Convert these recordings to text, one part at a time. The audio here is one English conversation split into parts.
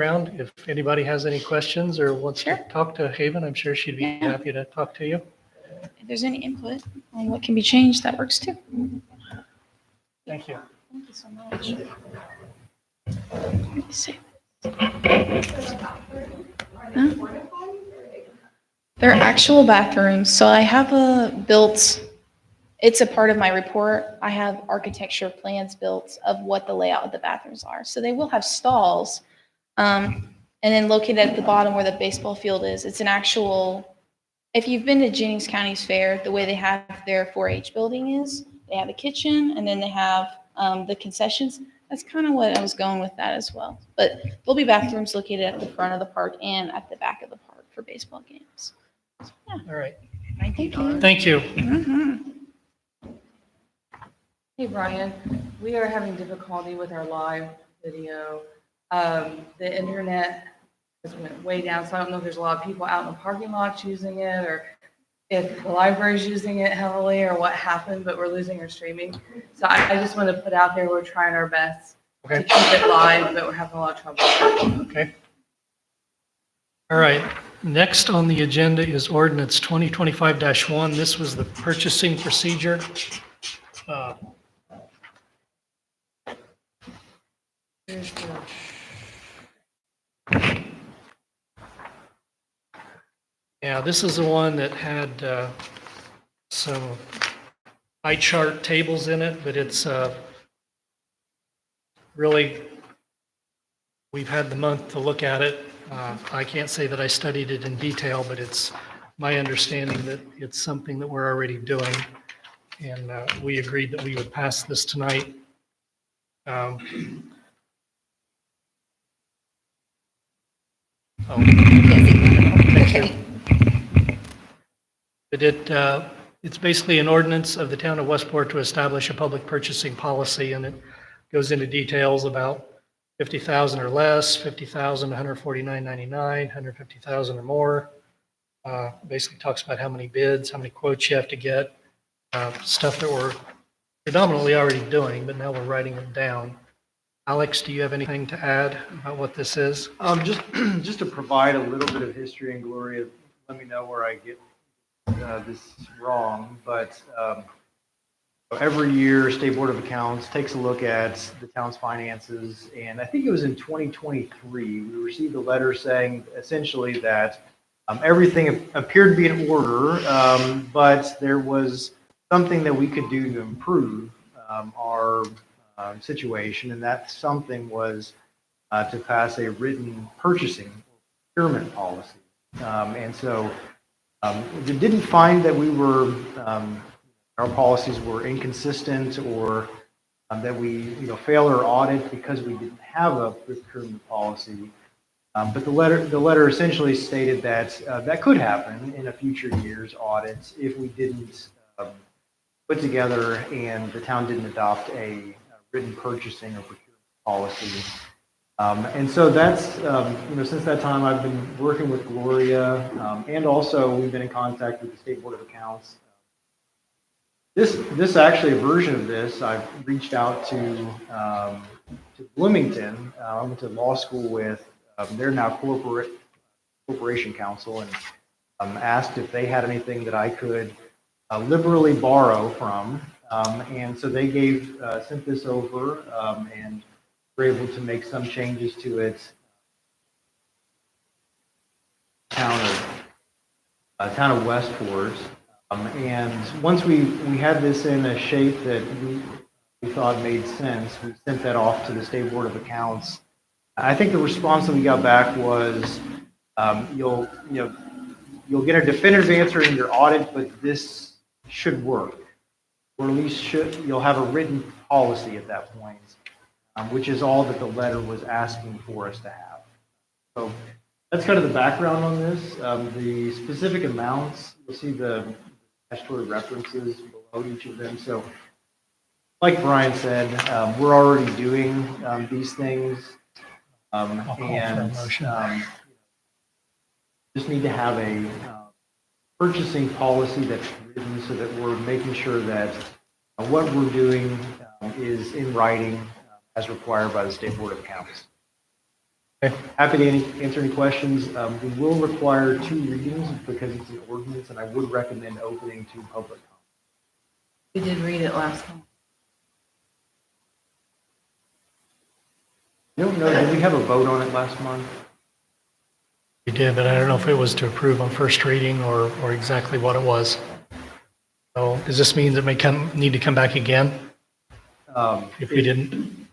around. If anybody has any questions or wants Sure. to talk to Haven, I'm sure she'd be Yeah. happy to talk to you. If there's any input on what can be changed, that works too. Thank you. Thank you so much. Let me see. Huh? They're actual bathrooms. So I have it's a part of my report. I have architecture plans built of what the layout of the bathrooms are. So they will have stalls. And then located at the bottom where the baseball field is, it's an actual, if you've been to Jennings County's fair, the way they have their 4-H building is, they have a kitchen and then they have the concessions. That's kind of what I was going with that as well. But there'll be bathrooms located at the front of the park and at the back of the park for baseball games. So, yeah. All right. Thank you. Thank you. Mhm. Hey, Brian, we are having difficulty with our live video. The internet has went way down, so I don't know if there's a lot of people out in the parking lots using it, or if the library's using it heavily, or what happened, but we're losing our streaming. So I just want to put out there, we're trying our best to Okay. keep it live, but we're having a lot of trouble. Okay. All right. Next on the agenda is ordinance 2025-1. This was the purchasing procedure. Uh, Here's the- Yeah, this is the one that had some eye chart tables in it, but it's really, we've had the month to look at it. I can't say that I studied it in detail, but it's my understanding that it's something that we're already doing. And we agreed that we would pass this tonight. Oh. Thank you. It's basically an ordinance of the town of Westport to establish a public purchasing policy, and it goes into details about 50,000 or less, 50,000, 149.99, 150,000 or more. Basically talks about how many bids, how many quotes you have to get, stuff that we're predominantly already doing, but now we're writing it down. Alex, do you have anything to add about what this is? Just to provide a little bit of history, and Gloria, let me know where I get this wrong, but every year, State Board of Accounts takes a look at the town's finances, and I think it was in 2023, we received a letter saying essentially that everything appeared to be in order, but there was something that we could do to improve our situation, and that something was to pass a written purchasing procurement policy. And so we didn't find that we were, our policies were inconsistent, or that we failed our audit because we didn't have a procurement policy. But the letter essentially stated that that could happen in a future year's audits if we didn't put together and the town didn't adopt a written purchasing or procurement policy. And so that's, since that time I've been working with Gloria, and also we've been in contact with the State Board of Accounts. This actually, a version of this, I've reached out to Bloomington. I went to law school with, they're now corporation counsel, and asked if they had anything that I could liberally borrow from. And so they sent this over, and were able to make some changes to it. Town of Westport. And once we had this in a shape that we thought made sense, we sent that off to the State Board of Accounts. I think the response that we got back was, you'll get a definitive answer in your audit, but this should work. Or at least you'll have a written policy at that point, which is all that the letter was asking for us to have. So that's kind of the background on this. The specific amounts, you'll see the statutory references below each of them. So like Brian said, we're already doing these things. And just need to have a purchasing policy that's written so that we're making sure that what we're doing is in writing as required by the State Board of Accounts. Happy to answer any questions. We will require 2 readings because it's an ordinance, and I would recommend opening to public comment. We did read it last time. I don't know, did we have a vote on it last month? We did, but I don't know if it was to approve on first reading or exactly what it was. So does this mean that it may need to come back again if we didn't?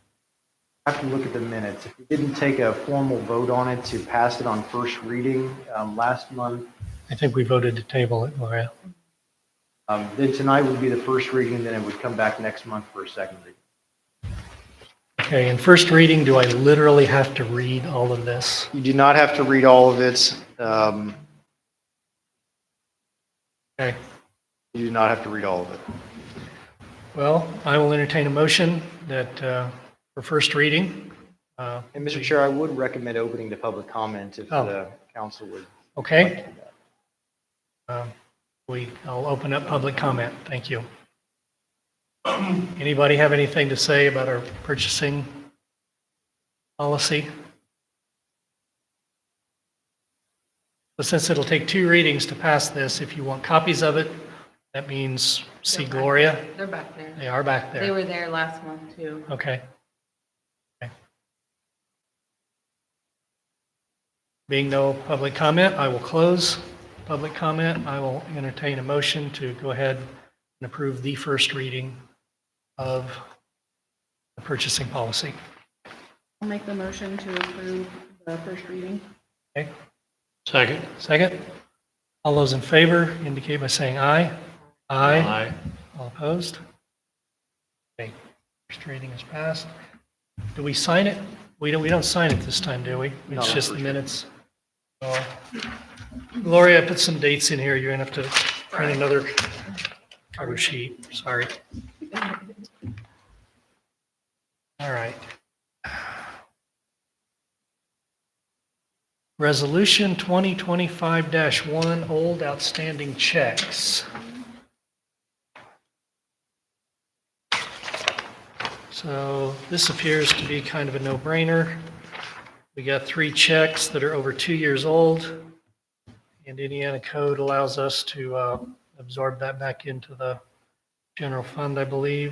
I have to look at the minutes. If we didn't take a formal vote on it to pass it on first reading last month, I think we voted to table it, Gloria. then tonight would be the first reading, then it would come back next month for a second reading. Okay, in first reading, do I literally have to read all of this? You do not have to read all of it. Okay, You do not have to read all of it. well, I will entertain a motion that for first reading. And Mr. Chair, I would recommend opening to public comment if Oh. the council would. Okay, like to do that. I'll open up public comment. Thank you. Anybody have anything to say about our purchasing policy? So since it'll take 2 readings to pass this, if you want copies of it, that means see Gloria. They're back there. They are back They there. were there last month too. Okay. Okay. Being no public comment, I will close public comment. I will entertain a motion to go ahead and approve the first reading of the purchasing policy. I'll make the motion to approve the first reading. Okay. Second. All those in favor indicate by saying aye. Aye. All opposed? Okay. First reading is passed. Do we sign it? We don't sign it this time, do we? No, It's just the first minutes. So, Gloria, put some dates in here. You're gonna have to print another cover sheet. Sorry. All right. Resolution 2025-1, old outstanding checks. So this appears to be kind of a no-brainer. We got 3 checks that are over 2 years old, and Indiana code allows us to absorb that back into the general fund, I believe.